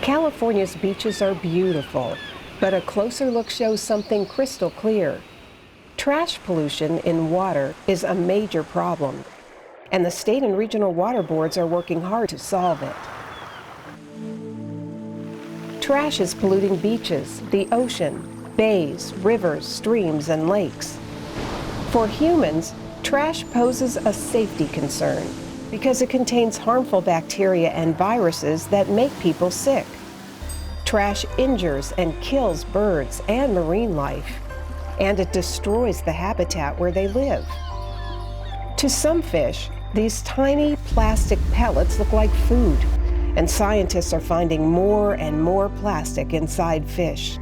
California's beaches are beautiful, but a closer look shows something crystal clear. Trash pollution in water is a major problem, and the state and regional water boards are working hard to solve it. Trash is polluting beaches, the ocean, bays, rivers, streams, and lakes. For humans, trash poses a safety concern because it contains harmful bacteria and viruses that make people sick. Trash injures and kills birds and marine life, and it destroys the habitat where they live. To some fish, these tiny plastic pellets look like food, and scientists are finding more and more plastic inside fish.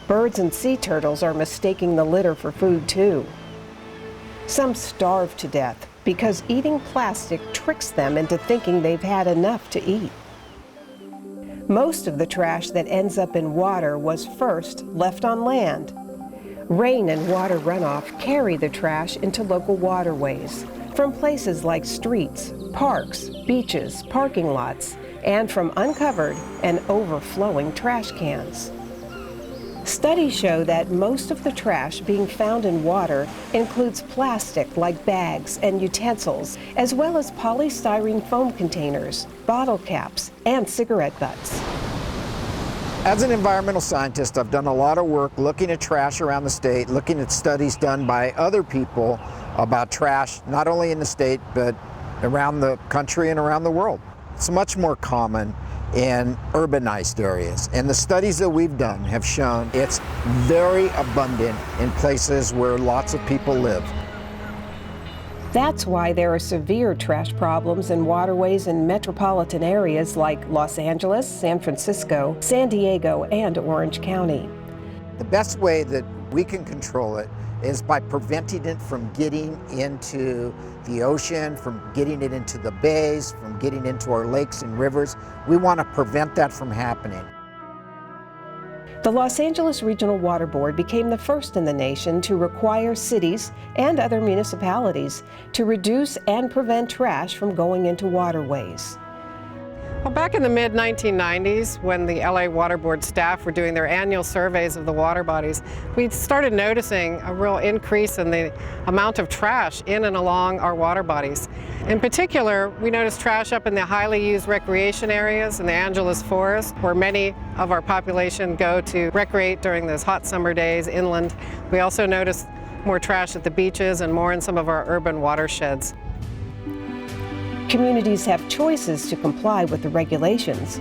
Birds and sea turtles are mistaking the litter for food too. Some starve to death because eating plastic tricks them into thinking they've had enough to eat. Most of the trash that ends up in water was first left on land. Rain and water runoff carry the trash into local waterways from places like streets, parks, beaches, parking lots, and from uncovered and overflowing trash cans. Studies show that most of the trash being found in water includes plastic like bags and utensils, as well as polystyrene foam containers, bottle caps, and cigarette butts. As an environmental scientist, I've done a lot of work looking at trash around the state, looking at studies done by other people about trash, not only in the state, but around the country and around the world. It's much more common in urbanized areas. And the studies that we've done have shown it's very abundant in places where lots of people live. That's why there are severe trash problems in waterways in metropolitan areas like Los Angeles, San Francisco, San Diego, and Orange County. The best way that we can control it is by preventing it from getting into the ocean, from getting it into the bays, from getting into our lakes and rivers. We want to prevent that from happening. The Los Angeles Regional Water Board became the first in the nation to require cities and other municipalities to reduce and prevent trash from going into waterways. Well, back in the mid-1990s, when the LA Water Board staff were doing their annual surveys of the water bodies, we started noticing a real increase in the amount of trash in and along our water bodies. In particular, we noticed trash up in the highly used recreation areas in the Angeles Forest, where many of our population go to recreate during those hot summer days inland. We also noticed more trash at the beaches and more in some of our urban watersheds. Communities have choices to comply with the regulations.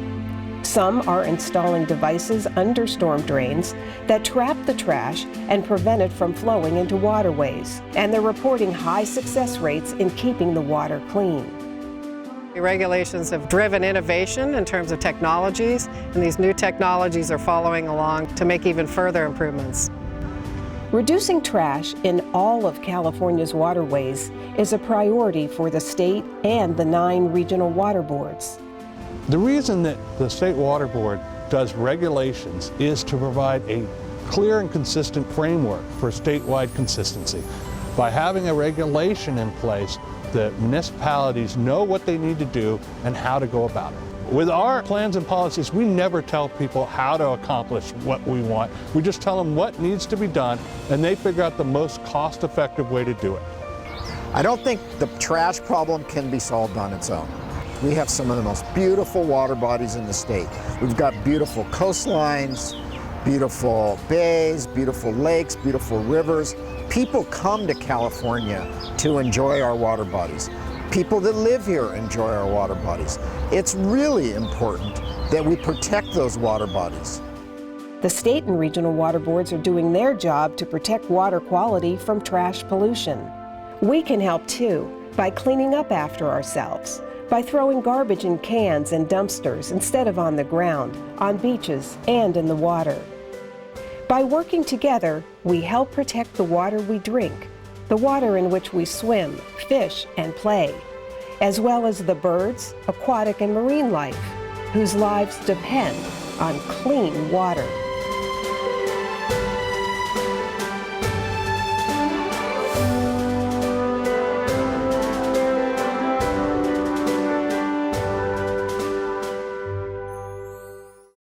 Some are installing devices under storm drains that trap the trash and prevent it from flowing into waterways, and they're reporting high success rates in keeping the water clean. The regulations have driven innovation in terms of technologies, and these new technologies are following along to make even further improvements. Reducing trash in all of California's waterways is a priority for the state and the 9 regional water boards. The reason that the State Water Board does regulations is to provide a clear and consistent framework for statewide consistency. By having a regulation in place, the municipalities know what they need to do and how to go about it. With our plans and policies, we never tell people how to accomplish what we want. We just tell them what needs to be done, and they figure out the most cost-effective way to do it. I don't think the trash problem can be solved on its own. We have some of the most beautiful water bodies in the state. We've got beautiful coastlines, beautiful bays, beautiful lakes, beautiful rivers. People come to California to enjoy our water bodies. People that live here enjoy our water bodies. It's really important that we protect those water bodies. The state and regional water boards are doing their job to protect water quality from trash pollution. We can help too by cleaning up after ourselves, by throwing garbage in cans and dumpsters instead of on the ground, on beaches, and in the water. By working together, we help protect the water we drink, the water in which we swim, fish, and play, as well as the birds, aquatic and marine life, whose lives depend on clean water.